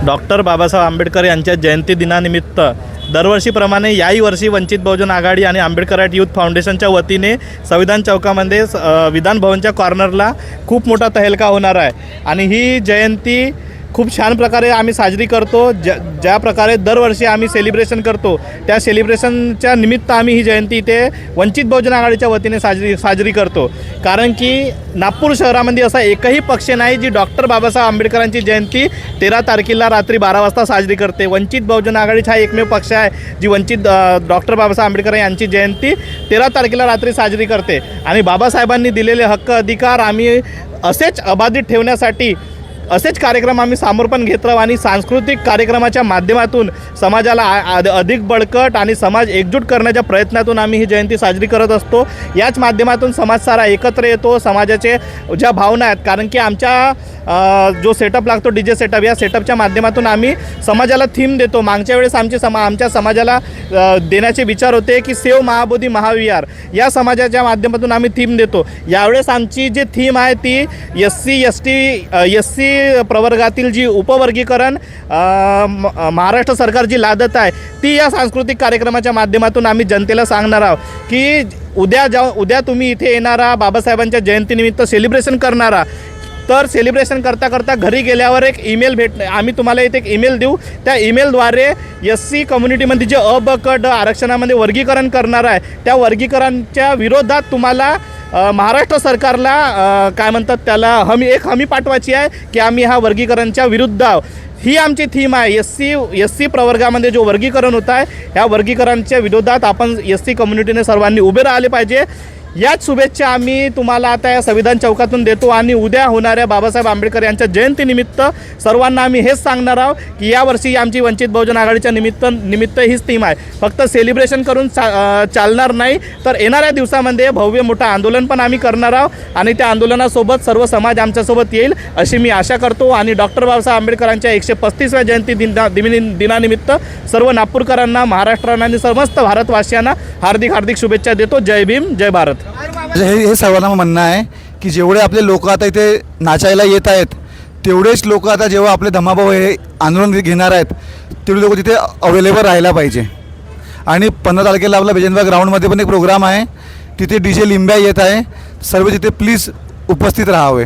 Doctor Babasaheb Ambedkar यांच्या जयंती दिनानिमित्त दरवर्षीप्रमाणे याही वर्षी वंचित बहुजन आघाडी आणि आंबेडकराईट यूथ फाउंडेशनच्या वतीने संविधान चौकामध्ये विधान भवनच्या कॉर्नरला खूप मोठा तहेलका होणार आहे आणि ही जयंती खूप छान प्रकारे आम्ही साजरी करतो। ज्या प्रकारे दरवर्षी आम्ही सेलिब्रेशन करतो त्या सेलिब्रेशनच्या निमित्त आम्ही ही जयंती इथे वंचित बहुजन आघाडीच्या वतीने साजरी करतो। कारण की नागपूर शहरामध्ये असा एकही पक्ष नाही जी डॉक्टर बाबासाहेब आंबेडकरांची जयंती 13 तारखेला रात्री 12 वाजता साजरी करते। वंचित बहुजन आघाडीचा हा एकमेव पक्ष आहे जी डॉक्टर बाबासाहेब आंबेडकर यांची जयंती 13 तारखेला रात्री साजरी करते आणि बाबासाहेबांनी दिलेले हक्क अधिकार आम्ही असेच अबाधित ठेवण्यासाठी असेच कार्यक्रम आम्ही समर्पण घेत राहू आणि सांस्कृतिक कार्यक्रमाच्या माध्यमातून समाजाला अधिक बळकट आणि समाज एकजूट करण्याच्या प्रयत्नातून आम्ही ही जयंती साजरी करत असतो। याच माध्यमातून समाज सारा एकत्र येतो। समाजाचे ज्या भावना आहेत, कारण की आमच्या जो सेटअप लागतो DJ सेटअप, या सेटअपच्या माध्यमातून आम्ही समाजाला थीम देतो। मागच्या वेळेस आमच्या समाजाला देण्याचे विचार होते की सेव महाबोधी महाविहार, या समाजाच्या माध्यमातून आम्ही थीम देतो। यावेळेस आमची जी थीम आहे ती SC प्रवर्गातील जी उपवर्गीकरण महाराष्ट्र सरकार जी लादत आहे ती या सांस्कृतिक कार्यक्रमाच्या माध्यमातून आम्ही जनतेला सांगणार आहोत की उद्या तुम्ही इथे येणारा बाबासाहेबांच्या जयंतीनिमित्त सेलिब्रेशन करणारा, तर सेलिब्रेशन करता करता घरी गेल्यावर एक ईमेल आम्ही तुम्हाला इथे एक ईमेल देऊ। त्या ईमेलद्वारे SC कम्युनिटीमध्ये जे अ ब क ड आरक्षणामध्ये वर्गीकरण करणार आहे त्या वर्गीकरणाच्या विरोधात तुम्हाला महाराष्ट्र सरकारला काय म्हणतात त्याला हमी पाठवायची आहे की आम्ही ह्या वर्गीकरणच्या विरुद्ध आहोत। ही आमची थीम आहे। SC प्रवर्गामध्ये जो वर्गीकरण होत आहे ह्या वर्गीकरणाच्या विरोधात आपण SC कम्युनिटीने सर्वांनी उभे राहिले पाहिजे। याच शुभेच्छा आम्ही तुम्हाला आता या संविधान चौकातून देतो आणि उद्या होणाऱ्या बाबासाहेब आंबेडकर यांच्या जयंतीनिमित्त सर्वांना आम्ही हेच सांगणार आहोत की यावर्षी आमची वंचित बहुजन आघाडीच्या निमित्त हीच थीम आहे। फक्त सेलिब्रेशन करून चालणार नाही, तर येणाऱ्या दिवसामध्ये भव्य मोठं आंदोलन पण आम्ही करणार आहोत आणि त्या आंदोलनासोबत सर्व समाज आमच्यासोबत येईल अशी मी आशा करतो। आणि डॉक्टर बाबासाहेब आंबेडकरांच्या 135व्या जयंती दिनानिमित्त सर्व नागपूरकरांना, महाराष्ट्रांना आणि समस्त भारतवासियांना हार्दिक शुभेच्छा देतो। जय भीम, जय भारत। हे सर्वांना म्हणणं आहे की जेवढे आपले लोक आता इथे नाचायला येत आहेत तेवढेच लोक आता जेव्हा आपले धम्माभाऊ हे आंदोलन घेणार आहेत तेवढे लोक तिथे अवेलेबल राहायला पाहिजे। आणि 15 तारखेला आपला बेजनबाग ग्राउंडमध्ये पण एक प्रोग्राम आहे, तिथे DJ लिंब्या येत आहे, सर्व तिथे प्लीज उपस्थित राहावे।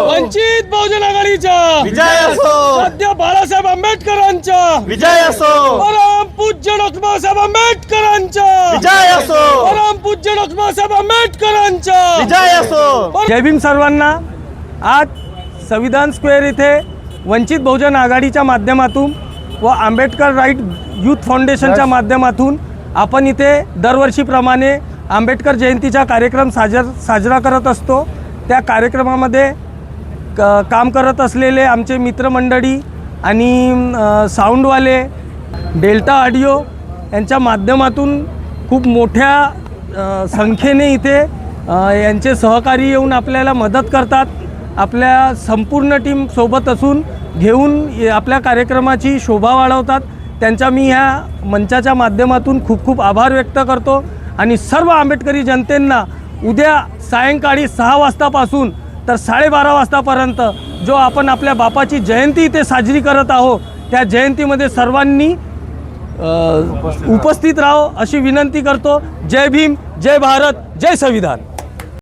वंचित बहुजन आघाडीचा विजय असो, सध्या बाळासाहेब आंबेडकरांचा विजय असो, परम पूज्य डॉक्टर बाबासाहेब आंबेडकरांचा विजय असो, परम पूज्य डॉक्टर बाबासाहेब आंबेडकरांचा विजय असो। जय भीम सर्वांना। आज संविधान स्क्वेअर इथे वंचित बहुजन आघाडीच्या माध्यमातून व आंबेडकर राईट यूथ फाउंडेशनच्या माध्यमातून आपण इथे दरवर्षीप्रमाणे आंबेडकर जयंतीचा कार्यक्रम साजरा करत असतो। त्या कार्यक्रमामध्ये काम करत असलेले आमचे मित्रमंडळी आणि साऊंडवाले, डेल्टा ऑडिओ यांच्या माध्यमातून खूप मोठ्या संख्येने इथे यांचे सहकारी येऊन आपल्याला मदत करतात। आपल्या संपूर्ण टीम सोबत असून घेऊन आपल्या कार्यक्रमाची शोभा वाढवतात। त्यांचा मी ह्या मंचाच्या माध्यमातून खूप आभार व्यक्त करतो आणि सर्व आंबेडकरी जनतेंना उद्या सायंकाळी 6 वाजतापासून तर 12:30 वाजतापर्यंत जो आपण आपल्या बापाची जयंती इथे साजरी करत आहोत त्या जयंतीमध्ये सर्वांनी उपस्थित राहो अशी विनंती करतो। जय भीम, जय भारत, जय संविधान।